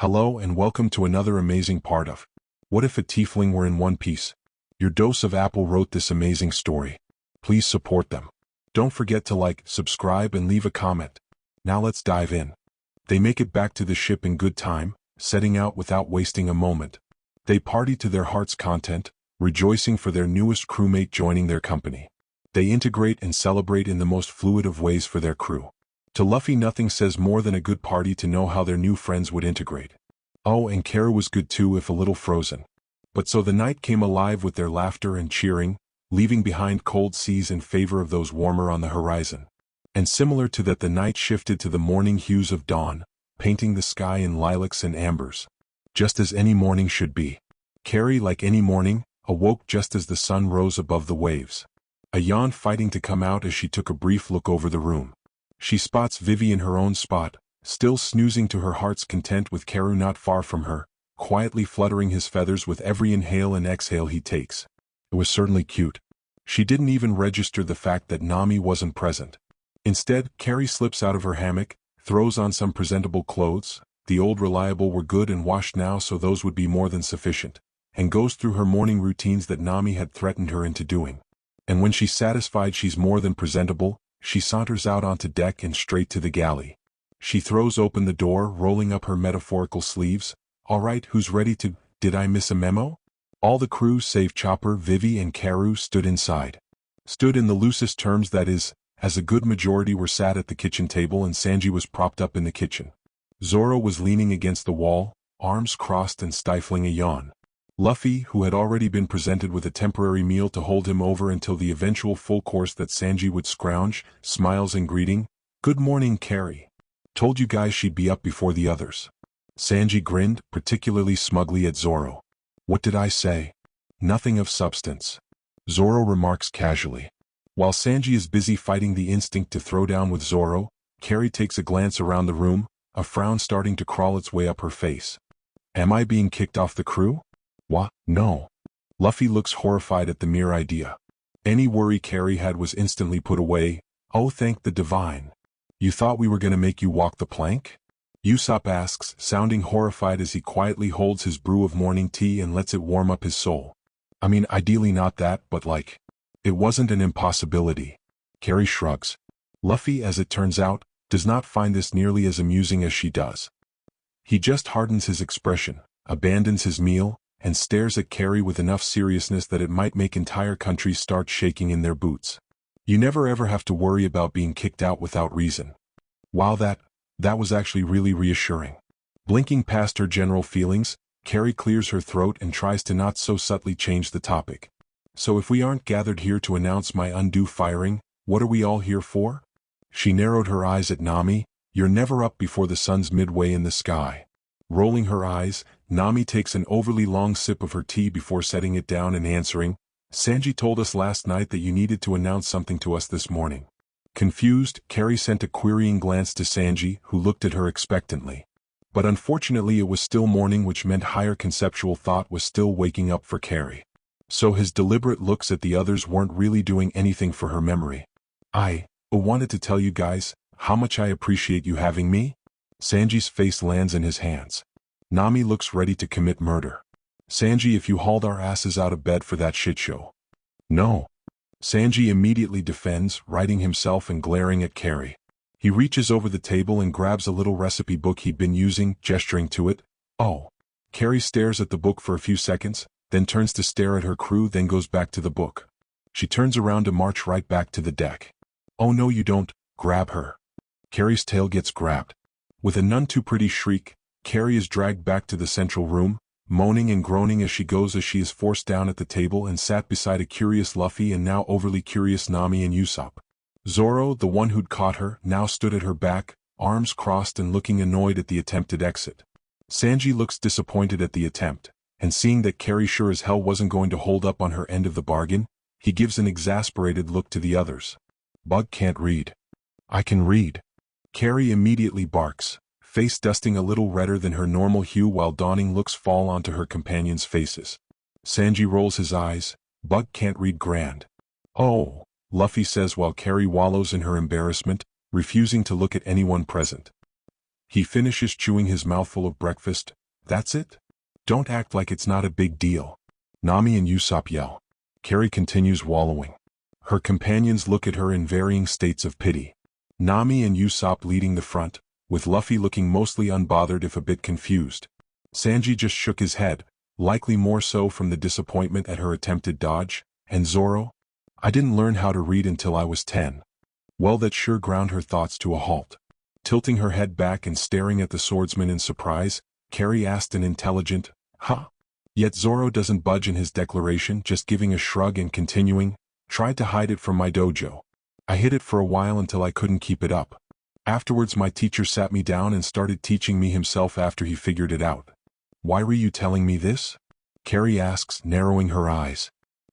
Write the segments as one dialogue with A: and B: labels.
A: Hello and welcome to another amazing part of What If a Tiefling Were in One Piece? Your Dose of Apple wrote this amazing story. Please support them. Don't forget to like, subscribe and leave a comment. Now let's dive in. They make it back to the ship in good time, setting out without wasting a moment. They party to their heart's content, rejoicing for their newest crewmate joining their company. They integrate and celebrate in the most fluid of ways for their crew. To Luffy, nothing says more than a good party to know how their new friends would integrate. Oh, and Kara was good too, if a little frozen. But so the night came alive with their laughter and cheering, leaving behind cold seas in favor of those warmer on the horizon. And similar to that, the night shifted to the morning hues of dawn, painting the sky in lilacs and ambers. Just as any morning should be. Carrie, like any morning, awoke just as the sun rose above the waves. A yawn fighting to come out as she took a brief look over the room. She spots Vivi in her own spot, still snoozing to her heart's content with Karu not far from her, quietly fluttering his feathers with every inhale and exhale he takes. It was certainly cute. She didn't even register the fact that Nami wasn't present. Instead, Carrie slips out of her hammock, throws on some presentable clothes, the old reliable were good and washed now, so those would be more than sufficient, and goes through her morning routines that Nami had threatened her into doing. And when she's satisfied she's more than presentable, she saunters out onto deck and straight to the galley. She throws open the door, rolling up her metaphorical sleeves. All right, who's ready to... Did I miss a memo? All the crew save Chopper, Vivi and Karu stood inside. Stood in the loosest terms, that is, as a good majority were sat at the kitchen table and Sanji was propped up in the kitchen. Zoro was leaning against the wall, arms crossed and stifling a yawn. Luffy, who had already been presented with a temporary meal to hold him over until the eventual full course that Sanji would scrounge, smiles in greeting. Good morning, Carrie. Told you guys she'd be up before the others. Sanji grinned, particularly smugly at Zoro. What did I say? Nothing of substance. Zoro remarks casually. While Sanji is busy fighting the instinct to throw down with Zoro, Carrie takes a glance around the room, a frown starting to crawl its way up her face. Am I being kicked off the crew? What? No. Luffy looks horrified at the mere idea. Any worry Carrie had was instantly put away. Oh, thank the divine. You thought we were gonna make you walk the plank? Usopp asks, sounding horrified as he quietly holds his brew of morning tea and lets it warm up his soul. I mean, ideally not that, but like... It wasn't an impossibility. Carrie shrugs. Luffy, as it turns out, does not find this nearly as amusing as she does. He just hardens his expression, abandons his meal, and stares at Carrie with enough seriousness that it might make entire countries start shaking in their boots. You never ever have to worry about being kicked out without reason. Wow, that was actually really reassuring. Blinking past her general feelings, Carrie clears her throat and tries to not so subtly change the topic. So if we aren't gathered here to announce my undue firing, what are we all here for? She narrowed her eyes at Nami. You're never up before the sun's midway in the sky. Rolling her eyes, Nami takes an overly long sip of her tea before setting it down and answering, Sanji told us last night that you needed to announce something to us this morning. Confused, Carrie sent a querying glance to Sanji, who looked at her expectantly. But unfortunately it was still morning, which meant higher conceptual thought was still waking up for Carrie. So his deliberate looks at the others weren't really doing anything for her memory. I wanted to tell you guys how much I appreciate you having me. Sanji's face lands in his hands. Nami looks ready to commit murder. Sanji, if you hauled our asses out of bed for that shit show. No. Sanji immediately defends, righting himself and glaring at Carrie. He reaches over the table and grabs a little recipe book he'd been using, gesturing to it. Oh. Carrie stares at the book for a few seconds, then turns to stare at her crew, then goes back to the book. She turns around to march right back to the deck. Oh no you don't, grab her. Carrie's tail gets grabbed. With a none too pretty shriek, Carrie is dragged back to the central room, moaning and groaning as she goes, as she is forced down at the table and sat beside a curious Luffy and now overly curious Nami and Usopp. Zoro, the one who'd caught her, now stood at her back, arms crossed and looking annoyed at the attempted exit. Sanji looks disappointed at the attempt, and seeing that Carrie sure as hell wasn't going to hold up on her end of the bargain, he gives an exasperated look to the others. Bug can't read. I can read. Carrie immediately barks, face dusting a little redder than her normal hue while dawning looks fall onto her companions' faces. Sanji rolls his eyes. Bug can't read grand. Oh, Luffy says while Carrie wallows in her embarrassment, refusing to look at anyone present. He finishes chewing his mouthful of breakfast. That's it? Don't act like it's not a big deal. Nami and Usopp yell. Carrie continues wallowing. Her companions look at her in varying states of pity. Nami and Usopp leading the front, with Luffy looking mostly unbothered if a bit confused. Sanji just shook his head, likely more so from the disappointment at her attempted dodge. And Zoro? I didn't learn how to read until I was 10. Well, that sure ground her thoughts to a halt. Tilting her head back and staring at the swordsman in surprise, Carrie asked an intelligent, huh? Yet Zoro doesn't budge in his declaration, just giving a shrug and continuing, tried to hide it from my dojo. I hid it for a while until I couldn't keep it up. Afterwards my teacher sat me down and started teaching me himself after he figured it out. Why were you telling me this? Carrie asks, narrowing her eyes.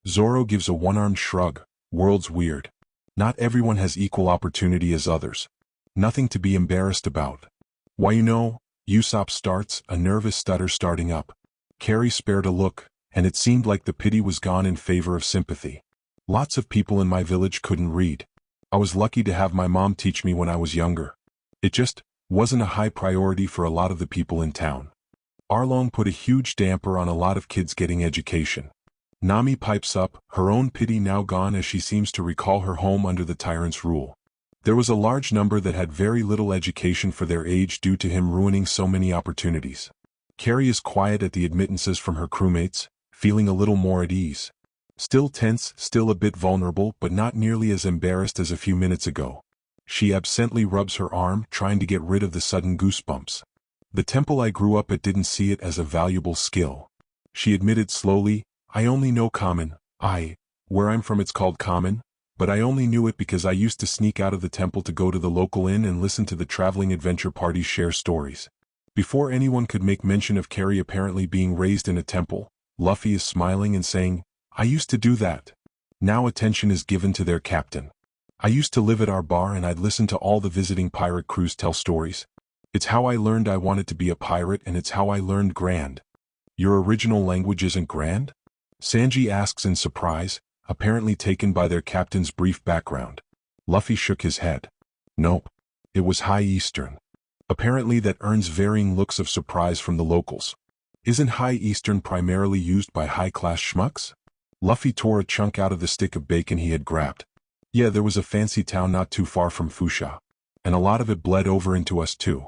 A: Zoro gives a one-armed shrug. World's weird. Not everyone has equal opportunity as others. Nothing to be embarrassed about. Why, Usopp starts, a nervous stutter starting up. Carrie spared a look, and it seemed like the pity was gone in favor of sympathy. Lots of people in my village couldn't read. I was lucky to have my mom teach me when I was younger. It just wasn't a high priority for a lot of the people in town. Arlong put a huge damper on a lot of kids getting education. Nami pipes up, her own pity now gone as she seems to recall her home under the tyrant's rule. There was a large number that had very little education for their age due to him ruining so many opportunities. Carrie is quiet at the admittances from her crewmates, feeling a little more at ease. Still tense, still a bit vulnerable, but not nearly as embarrassed as a few minutes ago. She absently rubs her arm, trying to get rid of the sudden goosebumps. The temple I grew up at didn't see it as a valuable skill. She admitted slowly, I only know common. Where I'm from it's called common, but I only knew it because I used to sneak out of the temple to go to the local inn and listen to the traveling adventure parties share stories. Before anyone could make mention of Carrie apparently being raised in a temple, Luffy is smiling and saying, I used to do that. Now attention is given to their captain. I used to live at our bar and I'd listen to all the visiting pirate crews tell stories. It's how I learned I wanted to be a pirate, and it's how I learned Grand. Your original language isn't Grand? Sanji asks in surprise, apparently taken by their captain's brief background. Luffy shook his head. Nope. It was High Eastern. Apparently that earns varying looks of surprise from the locals. Isn't High Eastern primarily used by high-class schmucks? Luffy tore a chunk out of the stick of bacon he had grabbed. Yeah, there was a fancy town not too far from Fusha. And a lot of it bled over into us too.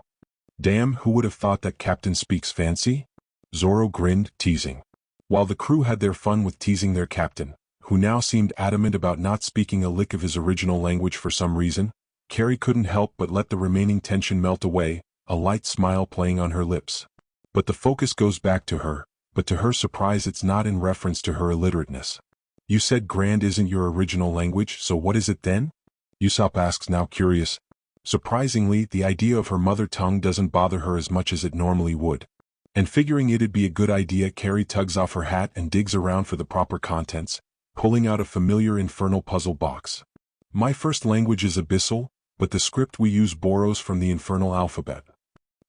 A: Damn, who would have thought that Captain speaks fancy? Zoro grinned, teasing. While the crew had their fun with teasing their captain, who now seemed adamant about not speaking a lick of his original language for some reason, Carrie couldn't help but let the remaining tension melt away, a light smile playing on her lips. But the focus goes back to her, but to her surprise it's not in reference to her illiterateness. You said Grand isn't your original language, so what is it then? Usopp asks, now curious. Surprisingly, the idea of her mother tongue doesn't bother her as much as it normally would. And figuring it'd be a good idea, Carrie tugs off her hat and digs around for the proper contents, pulling out a familiar infernal puzzle box. My first language is Abyssal, but the script we use borrows from the infernal alphabet.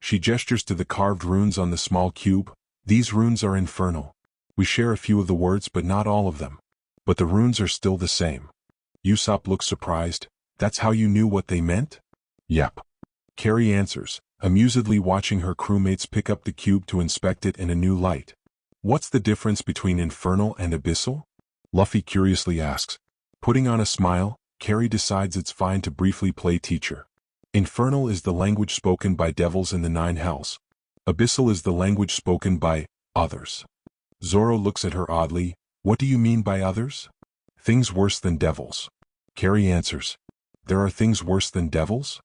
A: She gestures to the carved runes on the small cube. These runes are infernal. We share a few of the words but not all of them. But the runes are still the same. Usopp looks surprised. That's how you knew what they meant? Yep. Carrie answers, amusedly watching her crewmates pick up the cube to inspect it in a new light. What's the difference between infernal and abyssal? Luffy curiously asks. Putting on a smile, Carrie decides it's fine to briefly play teacher. Infernal is the language spoken by devils in the 9 hells. Abyssal is the language spoken by others. Zoro looks at her oddly. What do you mean by others? Things worse than devils. Carrie answers. There are things worse than devils?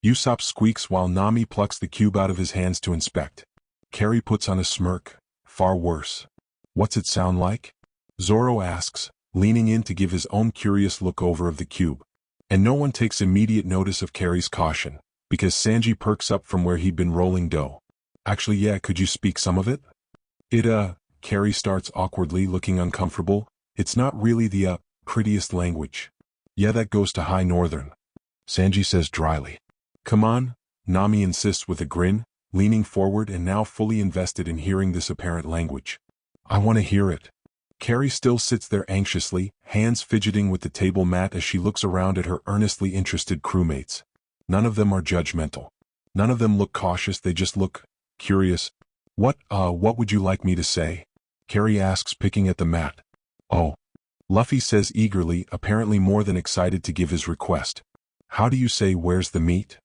A: Usopp squeaks while Nami plucks the cube out of his hands to inspect. Carrie puts on a smirk. Far worse. What's it sound like? Zoro asks, leaning in to give his own curious look over of the cube. And no one takes immediate notice of Carrie's caution, because Sanji perks up from where he'd been rolling dough. Actually, yeah, could you speak some of it? Carrie starts awkwardly, looking uncomfortable. It's not really the, prettiest language. Yeah, that goes to High Northern. Sanji says dryly. Come on, Nami insists with a grin, leaning forward and now fully invested in hearing this apparent language. I want to hear it. Carrie still sits there anxiously, hands fidgeting with the table mat as she looks around at her earnestly interested crewmates. None of them are judgmental. None of them look cautious, they just look curious. What would you like me to say? Carrie asks, picking at the mat. Oh. Luffy says eagerly, apparently more than excited to give his request. How do you say where's the meat?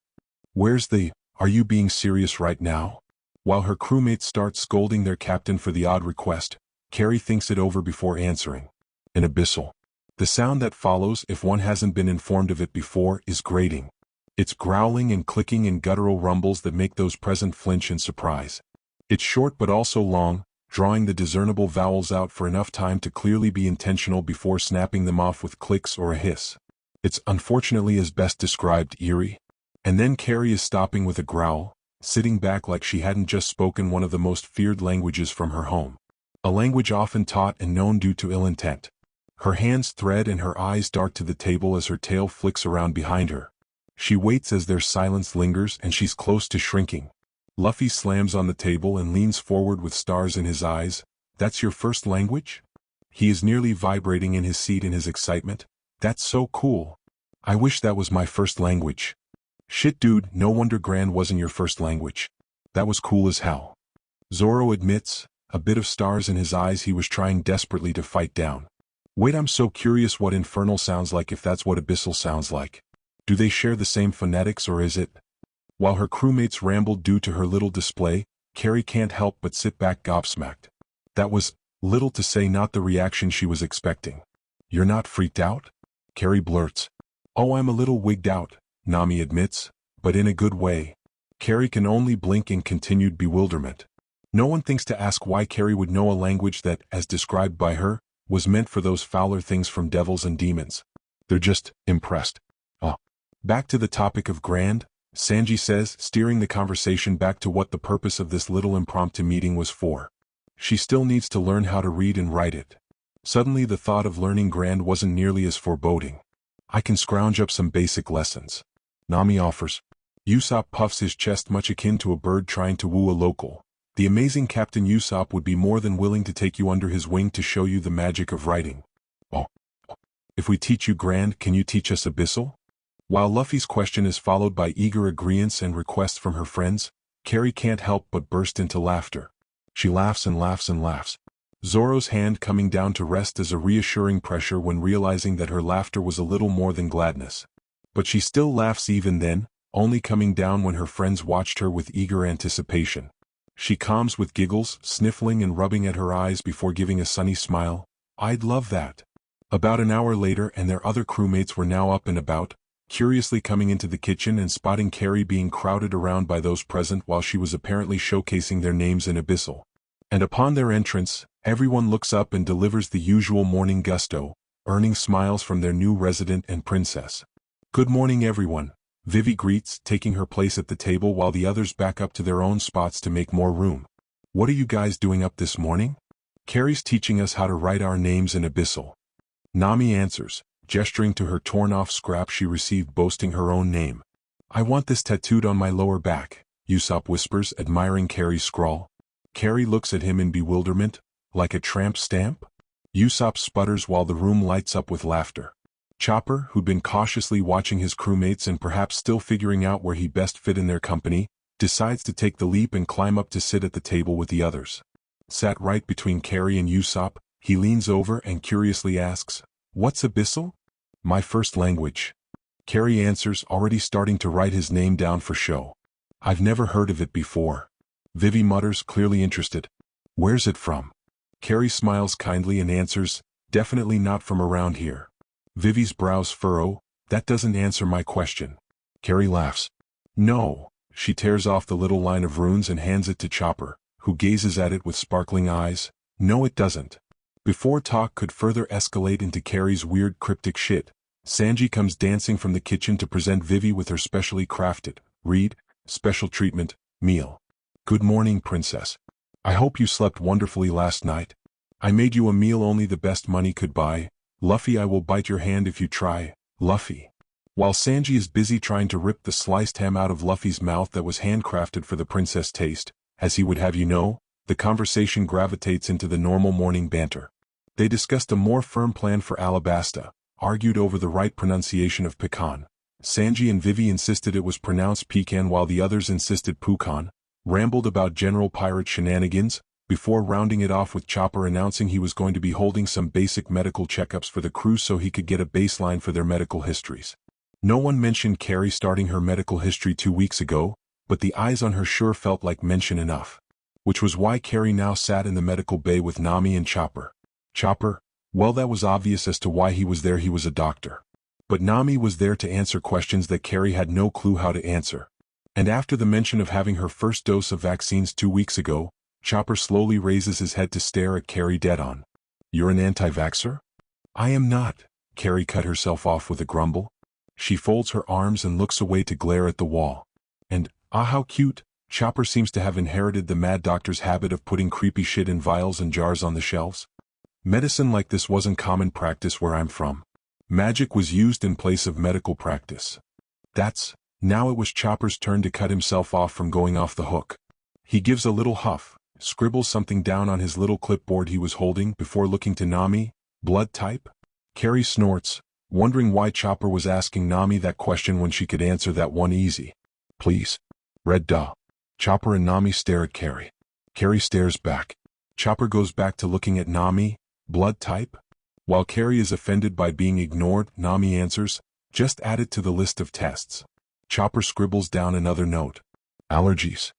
A: Are you being serious right now? While her crewmates start scolding their captain for the odd request, Carrie thinks it over before answering. An abyssal. The sound that follows, if one hasn't been informed of it before, is grating. It's growling and clicking and guttural rumbles that make those present flinch in surprise. It's short but also long, drawing the discernible vowels out for enough time to clearly be intentional before snapping them off with clicks or a hiss. It's unfortunately as best described eerie. And then Carrie is stopping with a growl, sitting back like she hadn't just spoken one of the most feared languages from her home. A language often taught and known due to ill intent. Her hands thread and her eyes dart to the table as her tail flicks around behind her. She waits as their silence lingers and she's close to shrinking. Luffy slams on the table and leans forward with stars in his eyes. That's your first language? He is nearly vibrating in his seat in his excitement. That's so cool. I wish that was my first language. Shit dude, no wonder Grand wasn't your first language. That was cool as hell. Zoro admits, a bit of stars in his eyes he was trying desperately to fight down. Wait, I'm so curious what infernal sounds like if that's what abyssal sounds like. Do they share the same phonetics or is it? While her crewmates rambled due to her little display, Carrie can't help but sit back gobsmacked. That was, little to say, not the reaction she was expecting. You're not freaked out? Carrie blurts. Oh, I'm a little wigged out, Nami admits, but in a good way. Carrie can only blink in continued bewilderment. No one thinks to ask why Carrie would know a language that, as described by her, was meant for those fouler things from devils and demons. They're just impressed. Back to the topic of Grand, Sanji says, steering the conversation back to what the purpose of this little impromptu meeting was for. She still needs to learn how to read and write it. Suddenly the thought of learning Grand wasn't nearly as foreboding. I can scrounge up some basic lessons. Nami offers. Usopp puffs his chest, much akin to a bird trying to woo a local. The amazing Captain Usopp would be more than willing to take you under his wing to show you the magic of writing. Oh. If we teach you Grand, can you teach us abyssal? While Luffy's question is followed by eager agreements and requests from her friends, Carrie can't help but burst into laughter. She laughs and laughs and laughs. Zoro's hand coming down to rest as a reassuring pressure when realizing that her laughter was a little more than gladness. But she still laughs even then, only coming down when her friends watched her with eager anticipation. She calms with giggles, sniffling and rubbing at her eyes before giving a sunny smile. I'd love that. About an hour later and their other crewmates were now up and about, curiously coming into the kitchen and spotting Carrie being crowded around by those present while she was apparently showcasing their names in abyssal. And upon their entrance, everyone looks up and delivers the usual morning gusto, earning smiles from their new resident and princess. Good morning everyone, Vivi greets, taking her place at the table while the others back up to their own spots to make more room. What are you guys doing up this morning? Carrie's teaching us how to write our names in abyssal. Nami answers, gesturing to her torn-off scrap she received boasting her own name. I want this tattooed on my lower back, Usopp whispers, admiring Carrie's scrawl. Carrie looks at him in bewilderment, like a tramp stamp? Usopp sputters while the room lights up with laughter. Chopper, who'd been cautiously watching his crewmates and perhaps still figuring out where he best fit in their company, decides to take the leap and climb up to sit at the table with the others. Sat right between Carrie and Usopp, he leans over and curiously asks, What's abyssal? My first language. Carrie answers, already starting to write his name down for show. I've never heard of it before. Vivi mutters, clearly interested. Where's it from? Carrie smiles kindly and answers, definitely not from around here. Vivi's brows furrow, that doesn't answer my question. Carrie laughs. No. She tears off the little line of runes and hands it to Chopper, who gazes at it with sparkling eyes. No, it doesn't. Before talk could further escalate into Carrie's weird cryptic shit, Sanji comes dancing from the kitchen to present Vivi with her specially crafted, special treatment, meal. Good morning, princess. I hope you slept wonderfully last night. I made you a meal only the best money could buy. Luffy, I will bite your hand if you try, Luffy. While Sanji is busy trying to rip the sliced ham out of Luffy's mouth that was handcrafted for the princess taste, as he would have you know, the conversation gravitates into the normal morning banter. They discussed a more firm plan for Alabasta, argued over the right pronunciation of pecan, Sanji and Vivi insisted it was pronounced pecan while the others insisted pukan, rambled about general pirate shenanigans, before rounding it off with Chopper announcing he was going to be holding some basic medical checkups for the crew so he could get a baseline for their medical histories. No one mentioned Carrie starting her medical history 2 weeks ago, but the eyes on her sure felt like mention enough. Which was why Carrie now sat in the medical bay with Nami and Chopper. Chopper, well, that was obvious as to why he was there. He was a doctor. But Nami was there to answer questions that Carrie had no clue how to answer. And after the mention of having her first dose of vaccines 2 weeks ago, Chopper slowly raises his head to stare at Carrie dead-on. You're an anti-vaxxer? I am not, Carrie cut herself off with a grumble. She folds her arms and looks away to glare at the wall. And, ah, how cute, Chopper seems to have inherited the Mad Doctor's habit of putting creepy shit in vials and jars on the shelves. Medicine like this wasn't common practice where I'm from. Magic was used in place of medical practice. Now it was Chopper's turn to cut himself off from going off the hook. He gives a little huff, scribbles something down on his little clipboard he was holding before looking to Nami. Blood type? Carrie snorts, wondering why Chopper was asking Nami that question when she could answer that one easy. Please. Red duh. Chopper and Nami stare at Carrie. Carrie stares back. Chopper goes back to looking at Nami. Blood type? While Carrie is offended by being ignored, Nami answers, just add it to the list of tests. Chopper scribbles down another note. Allergies.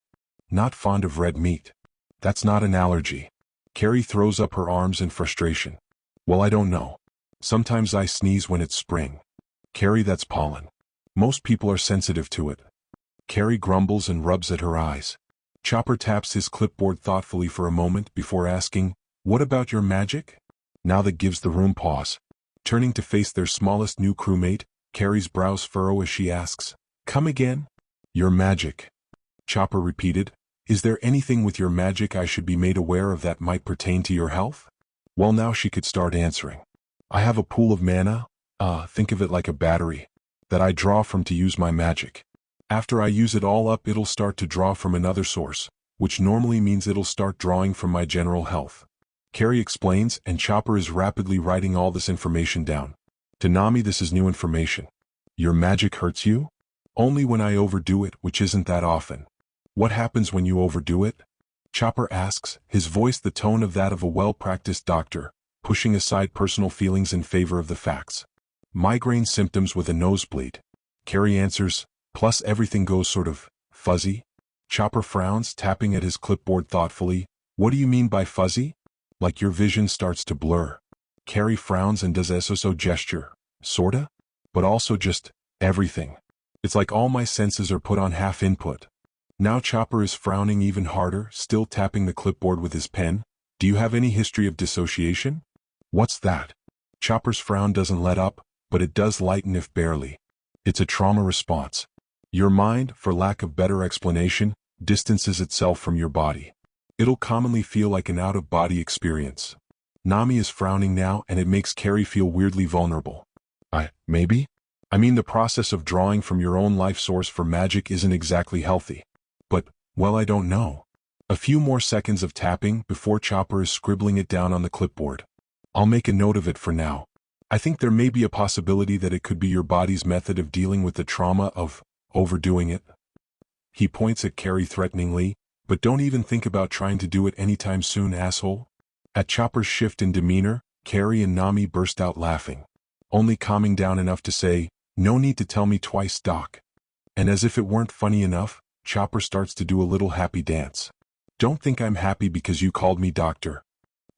A: Not fond of red meat. That's not an allergy. Carrie throws up her arms in frustration. Well, I don't know. Sometimes I sneeze when it's spring. Carrie, that's pollen. Most people are sensitive to it. Carrie grumbles and rubs at her eyes. Chopper taps his clipboard thoughtfully for a moment before asking, what about your magic? Now that gives the room pause. Turning to face their smallest new crewmate, Carrie's brows furrow as she asks, come again? Your magic. Chopper repeated, is there anything with your magic I should be made aware of that might pertain to your health? Well, now she could start answering. I have a pool of mana, think of it like a battery, that I draw from to use my magic. After I use it all up, it'll start to draw from another source, which normally means it'll start drawing from my general health. Carrie explains, and Chopper is rapidly writing all this information down. To Nami, this is new information. Your magic hurts you? Only when I overdo it, which isn't that often. What happens when you overdo it? Chopper asks, his voice the tone of that of a well-practiced doctor, pushing aside personal feelings in favor of the facts. Migraine symptoms with a nosebleed. Carrie answers, plus everything goes sort of fuzzy. Chopper frowns, tapping at his clipboard thoughtfully. What do you mean by fuzzy? Like your vision starts to blur. Carrie frowns and does a so gesture. Sorta? But also just everything. It's like all my senses are put on half input. Now Chopper is frowning even harder, still tapping the clipboard with his pen. Do you have any history of dissociation? What's that? Chopper's frown doesn't let up, but it does lighten if barely. It's a trauma response. Your mind, for lack of better explanation, distances itself from your body. It'll commonly feel like an out-of-body experience. Nami is frowning now, and it makes Carrie feel weirdly vulnerable. Maybe? I mean, the process of drawing from your own life source for magic isn't exactly healthy. But, well, I don't know. A few more seconds of tapping before Chopper is scribbling it down on the clipboard. I'll make a note of it for now. I think there may be a possibility that it could be your body's method of dealing with the trauma of overdoing it. He points at Carrie threateningly, but don't even think about trying to do it anytime soon, asshole. At Chopper's shift in demeanor, Carrie and Nami burst out laughing, only calming down enough to say, no need to tell me twice, Doc. And as if it weren't funny enough, Chopper starts to do a little happy dance. Don't think I'm happy because you called me doctor.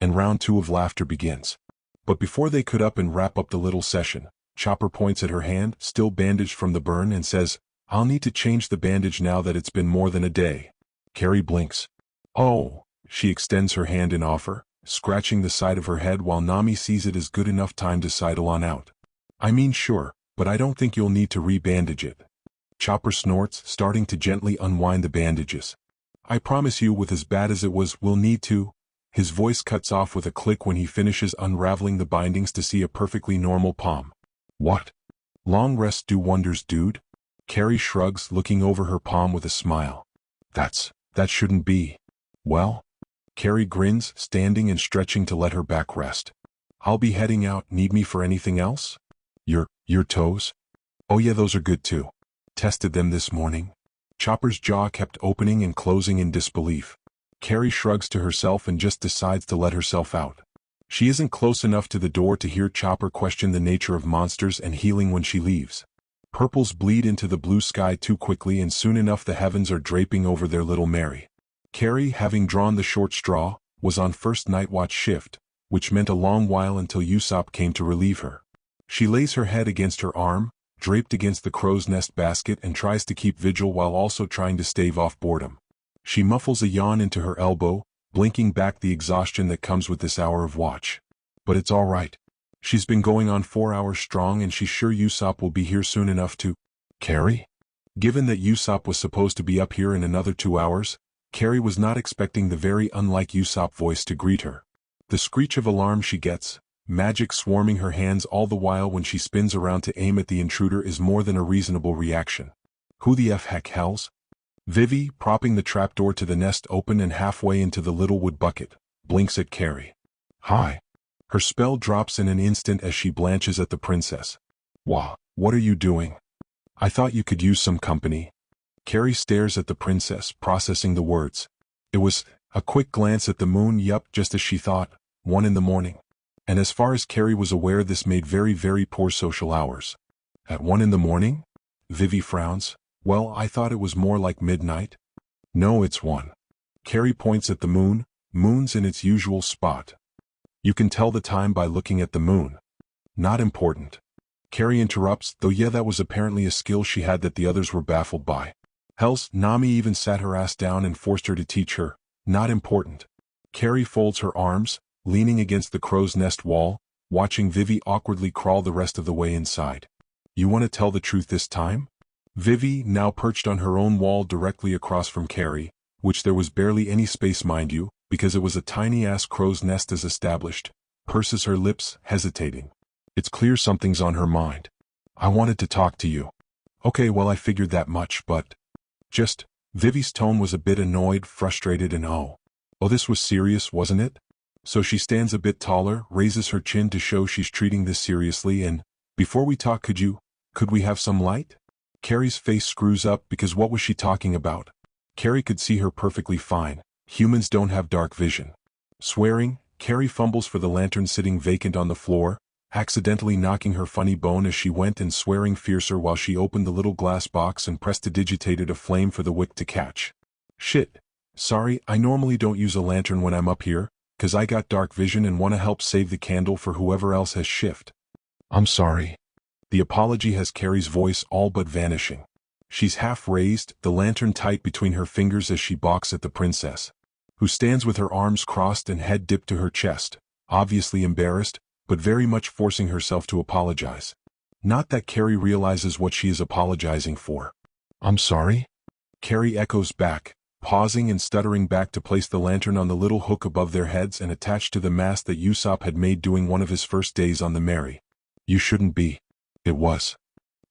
A: And round 2 of laughter begins. But before they could up and wrap up the little session, Chopper points at her hand, still bandaged from the burn, and says, I'll need to change the bandage now that it's been more than a day. Carrie blinks. Oh, she extends her hand in offer, scratching the side of her head while Nami sees it as good enough time to sidle on out. I mean, sure, but I don't think you'll need to re-bandage it. Chopper snorts, starting to gently unwind the bandages. I promise you, with as bad as it was, we'll need to. His voice cuts off with a click when he finishes unraveling the bindings to see a perfectly normal palm. What? Long rests do wonders, dude? Carrie shrugs, looking over her palm with a smile. That shouldn't be. Well? Carrie grins, standing and stretching to let her back rest. I'll be heading out. Need me for anything else? Your toes? Oh yeah, those are good too. Tested them this morning. Chopper's jaw kept opening and closing in disbelief. Carrie shrugs to herself and just decides to let herself out. She isn't close enough to the door to hear Chopper question the nature of monsters and healing when she leaves. Purples bleed into the blue sky too quickly, and soon enough the heavens are draping over their little Mary. Carrie, having drawn the short straw, was on first night watch shift, which meant a long while until Usopp came to relieve her. She lays her head against her arm, draped against the crow's nest basket, and tries to keep vigil while also trying to stave off boredom. She muffles a yawn into her elbow, blinking back the exhaustion that comes with this hour of watch. But it's all right. She's been going on 4 hours strong, and she's sure Usopp will be here soon enough to... Carrie? Given that Usopp was supposed to be up here in another 2 hours, Carrie was not expecting the very unlike Usopp voice to greet her. The screech of alarm she gets, magic swarming her hands all the while when she spins around to aim at the intruder, is more than a reasonable reaction. Who the heck hells? Vivi, propping the trapdoor to the nest open and halfway into the little wood bucket, blinks at Carrie. Hi. Her spell drops in an instant as she blanches at the princess. Wah, what are you doing? I thought you could use some company. Carrie stares at the princess, processing the words. It was a quick glance at the moon. Yup, just as she thought, 1 in the morning. And as far as Carrie was aware, this made very, very poor social hours. At 1 in the morning? Vivi frowns. Well, I thought it was more like midnight. No, it's 1. Carrie points at the moon. Moon's in its usual spot. You can tell the time by looking at the moon. Not important. Carrie interrupts, though yeah, that was apparently a skill she had that the others were baffled by. Hells, Nami even sat her ass down and forced her to teach her. Not important. Carrie folds her arms, leaning against the crow's nest wall, watching Vivi awkwardly crawl the rest of the way inside. You want to tell the truth this time? Vivi, now perched on her own wall directly across from Carrie, which there was barely any space, mind you, because it was a tiny-ass crow's nest as established, purses her lips, hesitating. It's clear something's on her mind. I wanted to talk to you. Okay, well, I figured that much, but... Just... Vivi's tone was a bit annoyed, frustrated, and oh, this was serious, wasn't it? So she stands a bit taller, raises her chin to show she's treating this seriously, and, before we talk, could we have some light? Carrie's face screws up because what was she talking about? Carrie could see her perfectly fine. Humans don't have dark vision. Swearing, Carrie fumbles for the lantern sitting vacant on the floor, accidentally knocking her funny bone as she went, and swearing fiercer while she opened the little glass box and prestidigitated a flame for the wick to catch. Shit. Sorry, I normally don't use a lantern when I'm up here, 'cause I got dark vision and want to help save the candle for whoever else has shift. I'm sorry. The apology has Carrie's voice all but vanishing. She's half raised, the lantern tight between her fingers as she balks at the princess, who stands with her arms crossed and head dipped to her chest, obviously embarrassed, but very much forcing herself to apologize. Not that Carrie realizes what she is apologizing for. I'm sorry? Carrie echoes back, pausing and stuttering back to place the lantern on the little hook above their heads and attached to the mast that Usopp had made during one of his first days on the Mary. You shouldn't be. It was.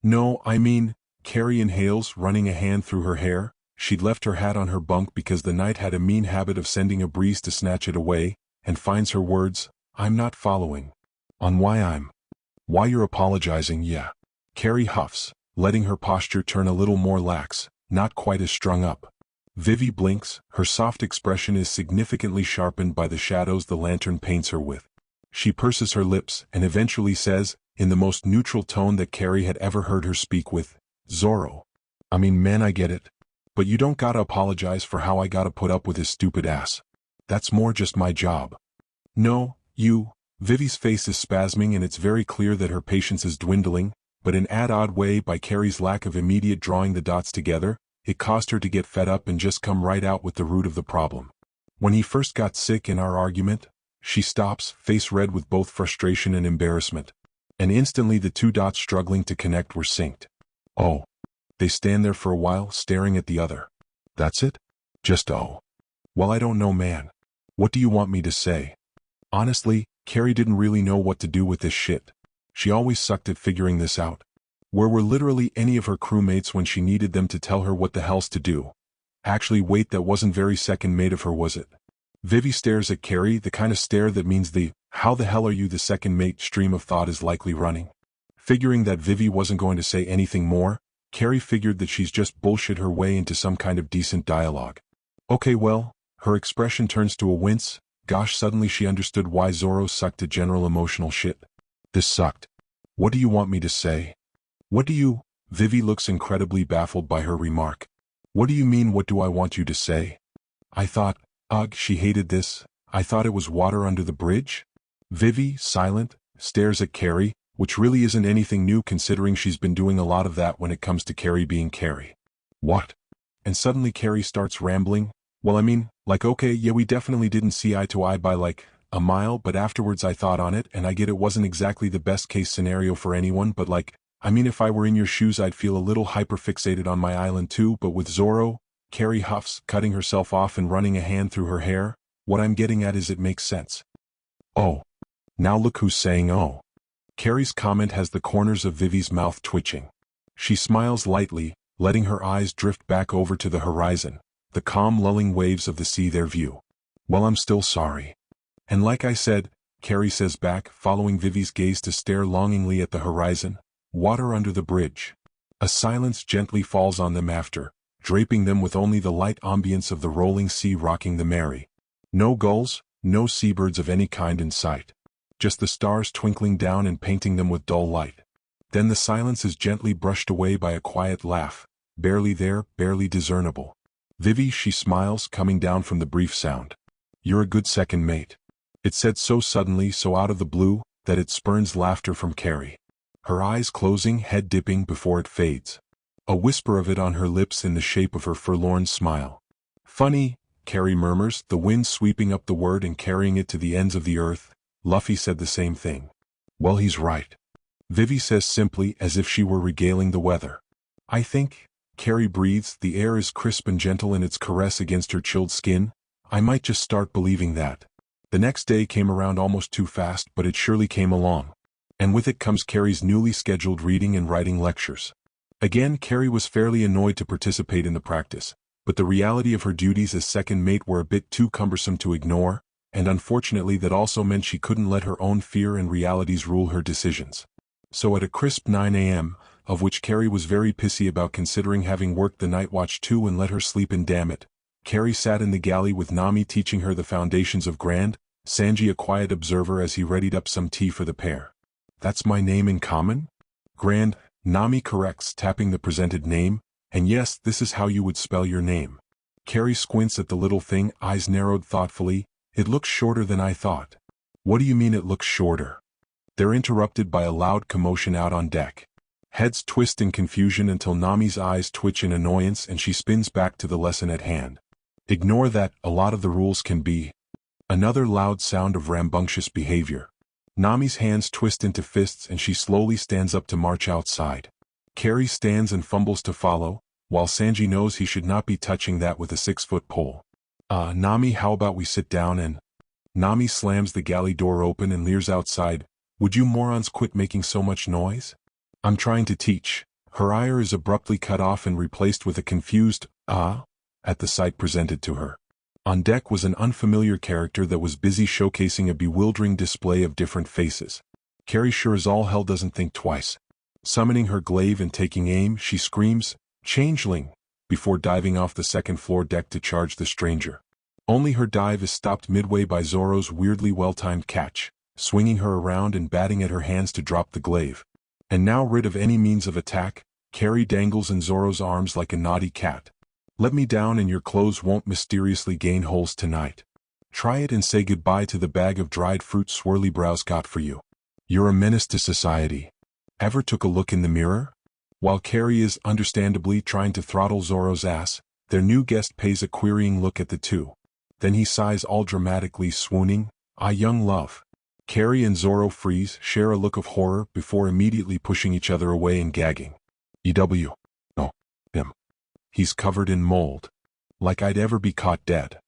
A: No, I mean, Carrie inhales, running a hand through her hair. She'd left her hat on her bunk because the night had a mean habit of sending a breeze to snatch it away, and finds her words, I'm not following. On why you're apologizing, yeah. Carrie huffs, letting her posture turn a little more lax, not quite as strung up. Vivi blinks, her soft expression is significantly sharpened by the shadows the lantern paints her with. She purses her lips and eventually says, in the most neutral tone that Carrie had ever heard her speak with, Zoro. I mean, man, I get it. But you don't gotta apologize for how I gotta put up with his stupid ass. That's more just my job. No, you. Vivi's face is spasming and it's very clear that her patience is dwindling, but in an odd way by Carrie's lack of immediate drawing the dots together, it caused her to get fed up and just come right out with the root of the problem. When he first got sick in our argument, she stops, face red with both frustration and embarrassment. And instantly the two dots struggling to connect were synced. Oh. They stand there for a while, staring at the other. That's it? Just oh. Well, I don't know, man. What do you want me to say? Honestly, Carrie didn't really know what to do with this shit. She always sucked at figuring this out. Where were literally any of her crewmates when she needed them to tell her what the hell's to do? Actually, wait, that wasn't very second mate of her, was it? Vivi stares at Carrie, the kind of stare that means the, how the hell are you the second mate stream of thought is likely running. Figuring that Vivi wasn't going to say anything more, Carrie figured that she's just bullshit her way into some kind of decent dialogue. Okay, well, her expression turns to a wince. Gosh, suddenly she understood why Zoro sucked at general emotional shit. This sucked. What do you want me to say? What do you... Vivi looks incredibly baffled by her remark. What do you mean, what do I want you to say? I thought, ugh, she hated this. I thought it was water under the bridge? Vivi, silent, stares at Carrie, which really isn't anything new considering she's been doing a lot of that when it comes to Carrie being Carrie. What? And suddenly Carrie starts rambling. Well, I mean, like, okay, yeah, we definitely didn't see eye to eye by like a mile, but afterwards I thought on it, and I get it wasn't exactly the best case scenario for anyone, but like, I mean, if I were in your shoes I'd feel a little hyperfixated on my island too, but with Zoro, Carrie huffs, cutting herself off and running a hand through her hair. What I'm getting at is it makes sense. Oh. Now look who's saying oh. Carrie's comment has the corners of Vivi's mouth twitching. She smiles lightly, letting her eyes drift back over to the horizon, the calm lulling waves of the sea their view. Well, I'm still sorry. And like I said, Carrie says back, following Vivi's gaze to stare longingly at the horizon, water under the bridge. A silence gently falls on them after, draping them with only the light ambience of the rolling sea rocking the merry. No gulls, no seabirds of any kind in sight. Just the stars twinkling down and painting them with dull light. Then the silence is gently brushed away by a quiet laugh, barely there, barely discernible. Vivi, she smiles, coming down from the brief sound. You're a good second mate. It's said so suddenly, so out of the blue, that it spurns laughter from Carrie. Her eyes closing, head dipping before it fades. A whisper of it on her lips in the shape of her forlorn smile. Funny, Carrie murmurs, the wind sweeping up the word and carrying it to the ends of the earth. Luffy said the same thing. Well, he's right. Vivi says simply, as if she were regaling the weather. I think, Carrie breathes, the air is crisp and gentle in its caress against her chilled skin. I might just start believing that. The next day came around almost too fast, but it surely came along. And with it comes Carrie's newly scheduled reading and writing lectures. Again, Carrie was fairly annoyed to participate in the practice, but the reality of her duties as second mate were a bit too cumbersome to ignore, and unfortunately that also meant she couldn't let her own fear and realities rule her decisions. So at a crisp 9 a.m., of which Carrie was very pissy about considering having worked the night watch too and let her sleep in, damn it, Carrie sat in the galley with Nami teaching her the foundations of Grand, Sanji a quiet observer as he readied up some tea for the pair. That's my name in common? Grand, Nami corrects, tapping the presented name, and yes, this is how you would spell your name. Carrie squints at the little thing, eyes narrowed thoughtfully. It looks shorter than I thought. What do you mean it looks shorter? They're interrupted by a loud commotion out on deck. Heads twist in confusion until Nami's eyes twitch in annoyance and she spins back to the lesson at hand. Ignore that, a lot of the rules can be. Another loud sound of rambunctious behavior. Nami's hands twist into fists and she slowly stands up to march outside. Carrie stands and fumbles to follow, while Sanji knows he should not be touching that with a 6-foot pole. Nami, how about we sit down and... Nami slams the galley door open and leers outside. Would you morons quit making so much noise? I'm trying to teach. Her ire is abruptly cut off and replaced with a confused, at the sight presented to her. On deck was an unfamiliar character that was busy showcasing a bewildering display of different faces. Carrie sure as all hell doesn't think twice. Summoning her glaive and taking aim, she screams, "Changeling!" before diving off the second-floor deck to charge the stranger. Only her dive is stopped midway by Zoro's weirdly well-timed catch, swinging her around and batting at her hands to drop the glaive. And now rid of any means of attack, Carrie dangles in Zoro's arms like a naughty cat. Let me down and your clothes won't mysteriously gain holes tonight. Try it and say goodbye to the bag of dried fruit Swirly Brows got for you. You're a menace to society. Ever took a look in the mirror? While Carrie is understandably trying to throttle Zoro's ass, their new guest pays a querying look at the two. Then he sighs all dramatically, swooning, "Ah, young love." Carrie and Zoro freeze, share a look of horror before immediately pushing each other away and gagging. "EW. Oh, him. He's covered in mold. Like I'd ever be caught dead."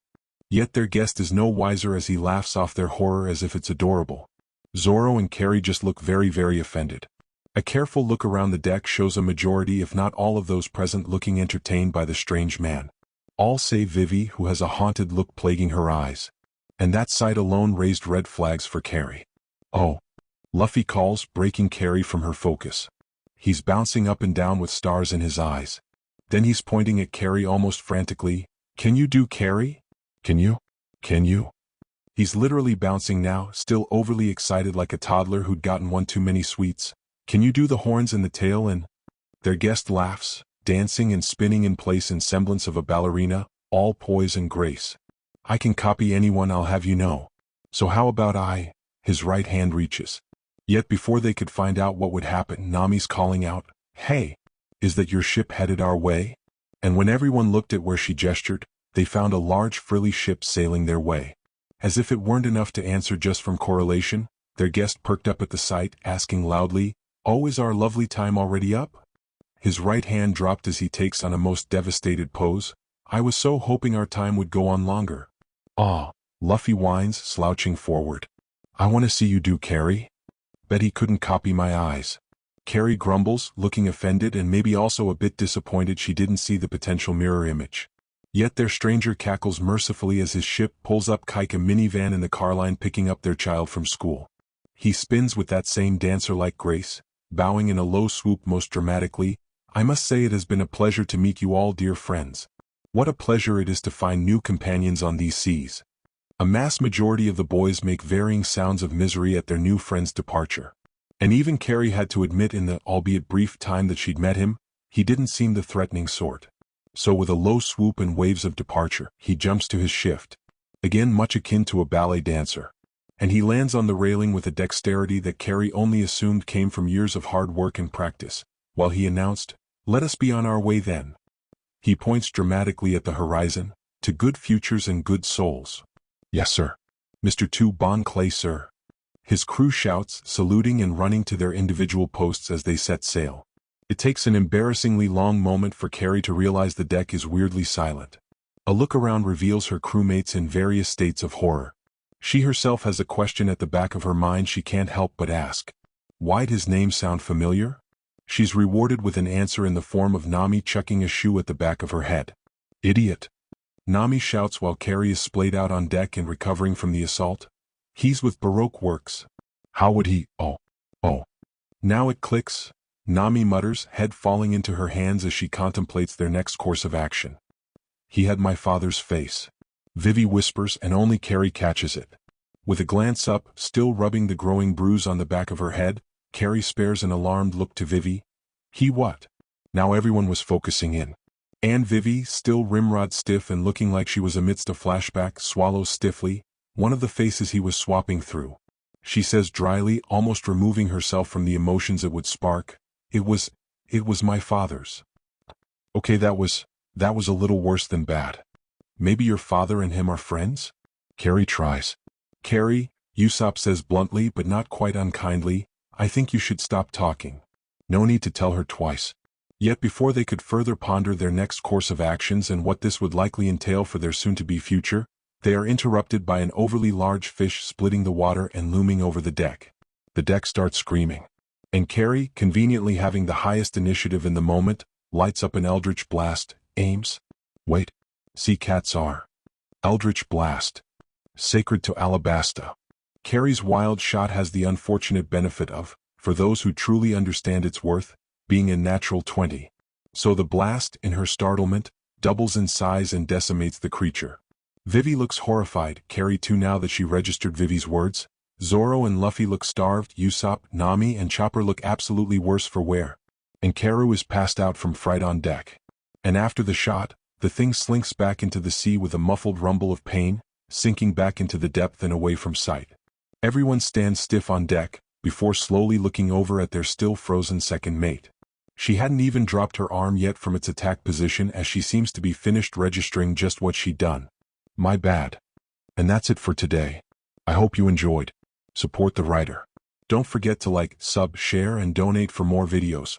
A: Yet their guest is no wiser as he laughs off their horror as if it's adorable. Zoro and Carrie just look very, very offended. A careful look around the deck shows a majority if not all of those present looking entertained by the strange man. All save Vivi, who has a haunted look plaguing her eyes. And that sight alone raised red flags for Carrie. Oh. Luffy calls, breaking Carrie from her focus. He's bouncing up and down with stars in his eyes. Then he's pointing at Carrie almost frantically. Can you do Carrie? Can you? Can you? He's literally bouncing now, still overly excited like a toddler who'd gotten one too many sweets. Can you do the horns and the tail and... Their guest laughs, dancing and spinning in place in semblance of a ballerina, all poise and grace. I can copy anyone, I'll have you know. So how about I? His right hand reaches. Yet before they could find out what would happen, Nami's calling out, Hey! Is that your ship headed our way? And when everyone looked at where she gestured, they found a large frilly ship sailing their way. As if it weren't enough to answer just from correlation, their guest perked up at the sight, asking loudly, Oh, is our lovely time already up? His right hand dropped as he takes on a most devastated pose. I was so hoping our time would go on longer. Ah, Luffy whines, slouching forward. I want to see you do Carrie. Bet he couldn't copy my eyes. Carrie grumbles, looking offended and maybe also a bit disappointed she didn't see the potential mirror image. Yet their stranger cackles mercifully as his ship pulls up like a minivan in the car line picking up their child from school. He spins with that same dancer-like grace, bowing in a low swoop most dramatically. I must say it has been a pleasure to meet you all, dear friends. What a pleasure it is to find new companions on these seas. A mass majority of the boys make varying sounds of misery at their new friend's departure. And even Carrie had to admit in the, albeit brief time that she'd met him, he didn't seem the threatening sort. So with a low swoop and waves of departure, he jumps to his shift. Again much akin to a ballet dancer. And he lands on the railing with a dexterity that Carrie only assumed came from years of hard work and practice, while he announced, Let us be on our way then. He points dramatically at the horizon, to good futures and good souls. Yes, sir. Mr. 2 Bon Clay, sir. His crew shouts, saluting and running to their individual posts as they set sail. It takes an embarrassingly long moment for Carrie to realize the deck is weirdly silent. A look around reveals her crewmates in various states of horror. She herself has a question at the back of her mind she can't help but ask. Why'd his name sound familiar? She's rewarded with an answer in the form of Nami chucking a shoe at the back of her head. Idiot! Nami shouts while Carrie is splayed out on deck and recovering from the assault. He's with Baroque Works. How would he? Oh. Now it clicks. Nami mutters, head falling into her hands as she contemplates their next course of action. He had my father's face. Vivi whispers and only Carrie catches it. With a glance up, still rubbing the growing bruise on the back of her head, Carrie spares an alarmed look to Vivi. He what? Now everyone was focusing in. And Vivi, still rimrod stiff and looking like she was amidst a flashback, swallows stiffly, one of the faces he was swapping through. She says dryly, almost removing herself from the emotions it would spark, It was my father's. Okay, that was a little worse than bad. Maybe your father and him are friends? Carrie tries. Carrie, Usopp says bluntly but not quite unkindly, I think you should stop talking. No need to tell her twice. Yet before they could further ponder their next course of actions and what this would likely entail for their soon-to-be future, they are interrupted by an overly large fish splitting the water and looming over the deck. The deck starts screaming. And Carrie, conveniently having the highest initiative in the moment, lights up an eldritch blast, aims. Wait. Sea cats are. Eldritch blast. Sacred to Alabasta. Carrie's wild shot has the unfortunate benefit of, for those who truly understand its worth, being a natural 20. So the blast, in her startlement, doubles in size and decimates the creature. Vivi looks horrified, Carrie too now that she registered Vivi's words. Zoro and Luffy look starved, Usopp, Nami and Chopper look absolutely worse for wear. And Karoo is passed out from fright on deck. And after the shot, the thing slinks back into the sea with a muffled rumble of pain, sinking back into the depth and away from sight. Everyone stands stiff on deck, before slowly looking over at their still frozen second mate. She hadn't even dropped her arm yet from its attack position as she seems to be finished registering just what she'd done. My bad. And that's it for today. I hope you enjoyed. Support the writer. Don't forget to like, sub, share and donate for more videos.